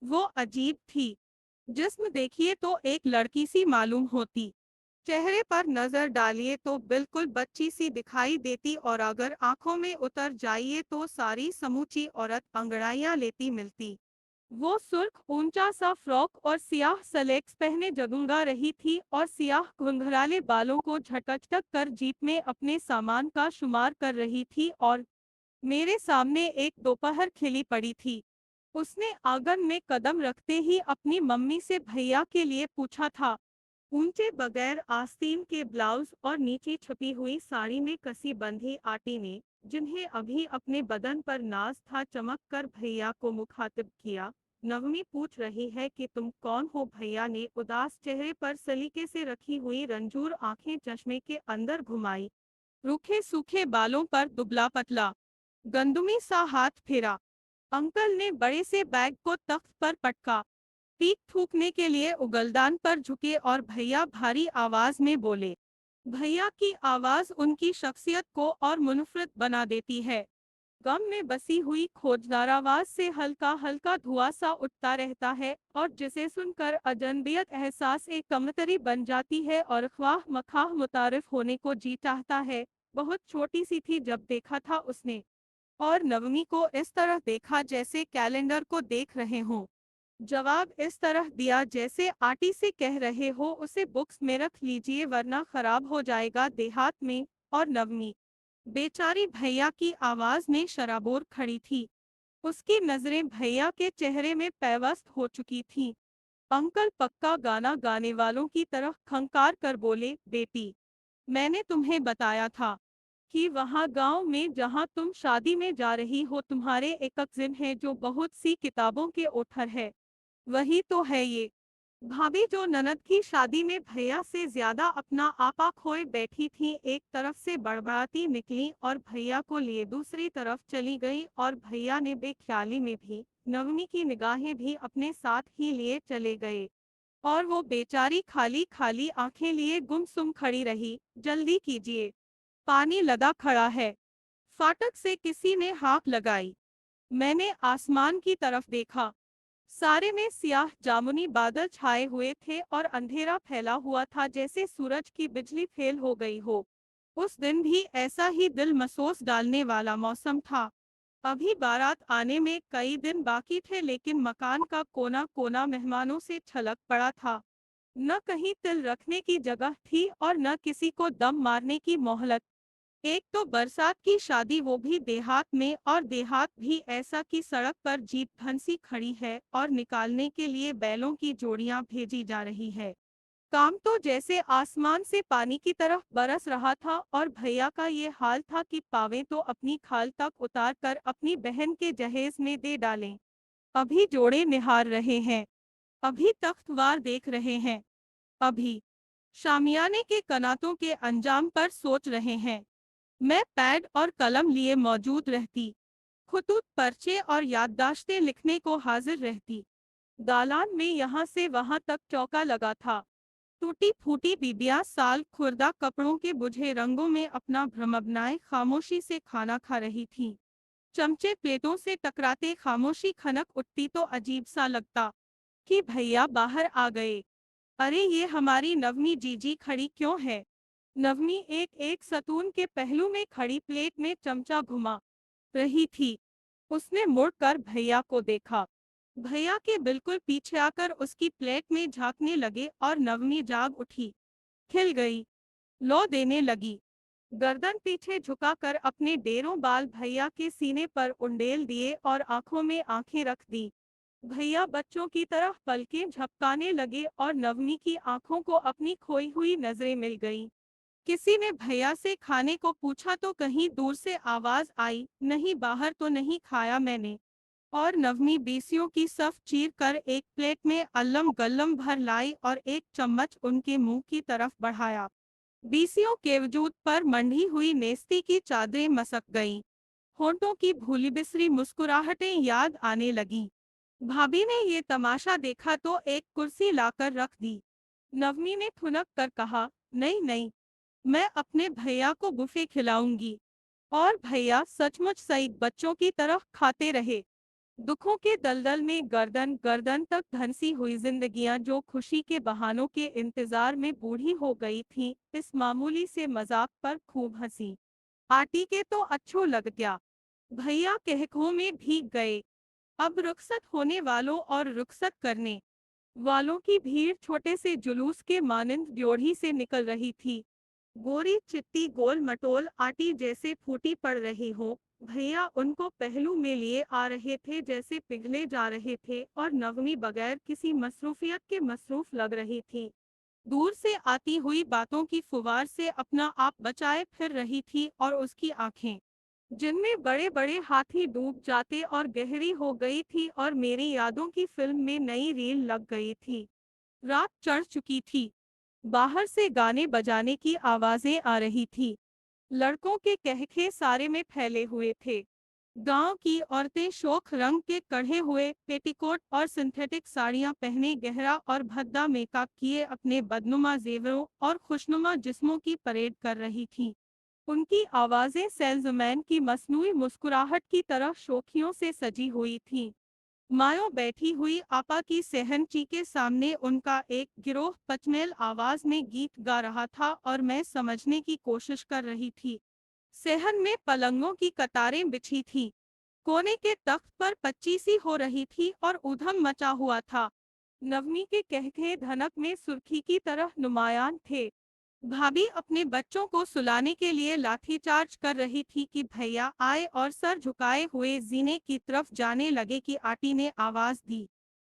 वो अजीब थी। जिस्म देखिए तो एक लड़की सी मालूम होती, चेहरे पर नजर डालिए तो बिल्कुल बच्ची सी दिखाई देती और अगर आंखों में उतर जाइए तो सारी समूची औरत अंगड़ाइयां लेती मिलती। वो सुर्ख ऊंचा सा फ्रॉक और सियाह सलेक्स पहने जगमगा रही थी और सियाह घुंघराले बालों को झटक कर जीप में अपने सामान का शुमार कर रही थी और मेरे सामने एक दोपहर खिली पड़ी थी। उसने आंगन में कदम रखते ही अपनी मम्मी से भैया के लिए पूछा था। ऊंचे बगैर आस्तीन के ब्लाउज और नीचे छुपी हुई साड़ी में कसी बंधी आटी ने, जिन्हें अभी अपने बदन पर नाज था, चमक कर भैया को मुखातिब किया। नवमी पूछ रही है कि तुम कौन हो? भैया ने उदास चेहरे पर सलीके से रखी हुई रंजूर आंखें चश्मे के अंदर घुमाई। रूखे सूखे बालों पर दुबला पतला गंदुमी सा हाथ फेरा। अंकल ने बड़े से बैग को तख्त पर पटका, पीक थूकने के लिए उगलदान पर झुके और भैया भारी आवाज में बोले। भैया की आवाज उनकी शख्सियत को और मुनफरद बना देती है। गम में बसी हुई खोजदार आवाज से हल्का हल्का धुआं सा उठता रहता है और जिसे सुनकर अजनबियत एहसास एक कमतरी बन जाती है और ख्वाह मखाह मुतारिफ होने को जी चाहता है। बहुत छोटी सी थी जब देखा था उसने, और नवमी को इस तरह देखा जैसे कैलेंडर को देख रहे हों। जवाब इस तरह दिया जैसे आटी से कह रहे हो उसे बुक्स में रख लीजिए वरना खराब हो जाएगा देहात में। और नवमी बेचारी भैया की आवाज में शराबोर खड़ी थी। उसकी नजरें भैया के चेहरे में पैवस्त हो चुकी थीं। अंकल पक्का गाना गाने वालों की तरह खंकार कर बोले, बेटी, मैंने तुम्हें बताया था कि वहाँ गांव में जहाँ तुम शादी में जा रही हो तुम्हारे एक कजिन है जो बहुत सी किताबों के ओथर है। वही तो है ये भाभी जो ननद की शादी में भैया से ज्यादा अपना आपा खोए बैठी थी, एक तरफ से बड़बड़ाती निकली और भैया को लिए दूसरी तरफ चली गई और भैया ने बेख्याली में भी नवमी की निगाहें भी अपने साथ ही लिए चले गए और वो बेचारी खाली खाली आंखें लिए गुमसुम खड़ी रही। जल्दी कीजिए, पानी लदा खड़ा है। फाटक से किसी ने हाक लगाई। मैंने आसमान की तरफ देखा। सारे में सियाह जामुनी बादल छाए हुए थे और अंधेरा फैला हुआ था जैसे सूरज की बिजली फेल हो गई हो। उस दिन भी ऐसा ही दिल मसोस डालने वाला मौसम था। अभी बारात आने में कई दिन बाकी थे लेकिन मकान का कोना कोना मेहमानों से छलक पड़ा था। न कहीं तिल रखने की जगह थी और न किसी को दम मारने की मोहलत। एक तो बरसात की शादी, वो भी देहात में, और देहात भी ऐसा कि सड़क पर जीप फंसी खड़ी है और निकालने के लिए बैलों की जोड़ियां भेजी जा रही है। काम तो जैसे आसमान से पानी की तरफ बरस रहा था और भैया का ये हाल था कि पावे तो अपनी खाल तक उतार कर अपनी बहन के जहेज में दे डालें। अभी जोड़े निहार रहे हैं, अभी तख्तवार देख रहे हैं, अभी शामियाने के कनातों के अंजाम पर सोच रहे हैं। मैं पैड और कलम लिए मौजूद रहती, खुतूत पर्चे और याददाश्तें लिखने को हाजिर रहती। दालान में यहाँ से वहाँ तक चौका लगा था। टूटी फूटी बीबियां साल खुर्दा कपड़ों के बुझे रंगों में अपना भ्रम अपनाए खामोशी से खाना खा रही थीं। चमचे प्लेटों से टकराते खामोशी खनक उठती तो अजीब सा लगता कि भैया बाहर आ गए। अरे ये हमारी नवमी जीजी खड़ी क्यों है? नवमी एक एक सतून के पहलू में खड़ी प्लेट में चमचा घुमा रही थी। उसने मुड़कर भैया को देखा। भैया के बिल्कुल पीछे आकर उसकी प्लेट में झांकने लगे और नवमी जाग उठी, खिल गई, लो देने लगी। गर्दन पीछे झुकाकर अपने डेरों बाल भैया के सीने पर उंडेल दिए और आंखों में आंखें रख दी। भैया बच्चों की तरह पलकें झपकाने लगे और नवमी की आंखों को अपनी खोई हुई नजरें मिल गईं। किसी ने भैया से खाने को पूछा तो कहीं दूर से आवाज आई, नहीं बाहर तो नहीं खाया मैंने। और नवमी बीसियों की सफ चीर कर एक प्लेट में अल्लम गल्लम भर लाई और एक चम्मच उनके मुंह की तरफ बढ़ाया। बीसियों के वजूद पर मंडी हुई नेस्ती की चादरें मसक गईं। होंठों की भूली बिसरी मुस्कुराहटें याद आने लगीं। भाभी ने ये तमाशा देखा तो एक कुर्सी लाकर रख दी। नवमी ने ठुनक कर कहा, नहीं नहीं, मैं अपने भैया को बुफे खिलाऊंगी। और भैया सचमुच सईद बच्चों की तरह खाते रहे। दुखों के दलदल में गर्दन गर्दन तक धंसी हुई जिंदगियां जो खुशी के बहानों के इंतजार में बूढ़ी हो गई थीं, इस मामूली से मजाक पर खूब हंसी। आटी के तो अच्छो लग गया। भैया कहकों में भीग गए। अब रुखसत होने वालों और रुखसत करने वालों की भीड़ छोटे से जुलूस के मानिंद ड्योढ़ी से निकल रही थी। गोरी चिट्टी गोल मटोल आटी जैसे फूटी पड़ रही हो। भैया उनको पहलू में लिए आ रहे थे जैसे पिघले जा रहे थे, और नवमी बगैर किसी मसरूफियत के मसरूफ लग रही थी। दूर से आती हुई बातों की फुवार से अपना आप बचाए फिर रही थी, और उसकी आंखें जिनमें बड़े बड़े हाथी डूब जाते और गहरी हो गई थी, और मेरी यादों की फिल्म में नई रील लग गई थी। रात चढ़ चुकी थी। बाहर से गाने बजाने की आवाजें आ रही थी। लड़कों के कहखे सारे में फैले हुए थे। गांव की औरतें शोख रंग के कढ़े हुए पेटीकोट और सिंथेटिक साड़ियां पहने गहरा और भद्दा मेकअप किए अपने बदनुमा जेवरों और खुशनुमा जिस्मों की परेड कर रही थीं। उनकी आवाजें सेल्समैन की मसनूई मुस्कुराहट की तरह शोखियों से सजी हुई थीं। मायो बैठी हुई आपा की सहनची के सामने उनका एक गिरोह पचमेल आवाज में गीत गा रहा था, और मैं समझने की कोशिश कर रही थी। सहन में पलंगों की कतारें बिछी थीं। कोने के तख्त पर पच्चीसी हो रही थी और ऊधम मचा हुआ था। नवमी के कहके धनक में सुर्खी की तरह नुमायान थे। भाभी अपने बच्चों को सुलाने के लिए लाठीचार्ज कर रही थी कि भैया आए और सर झुकाए हुए जीने की तरफ जाने लगे कि आटी ने आवाज दी।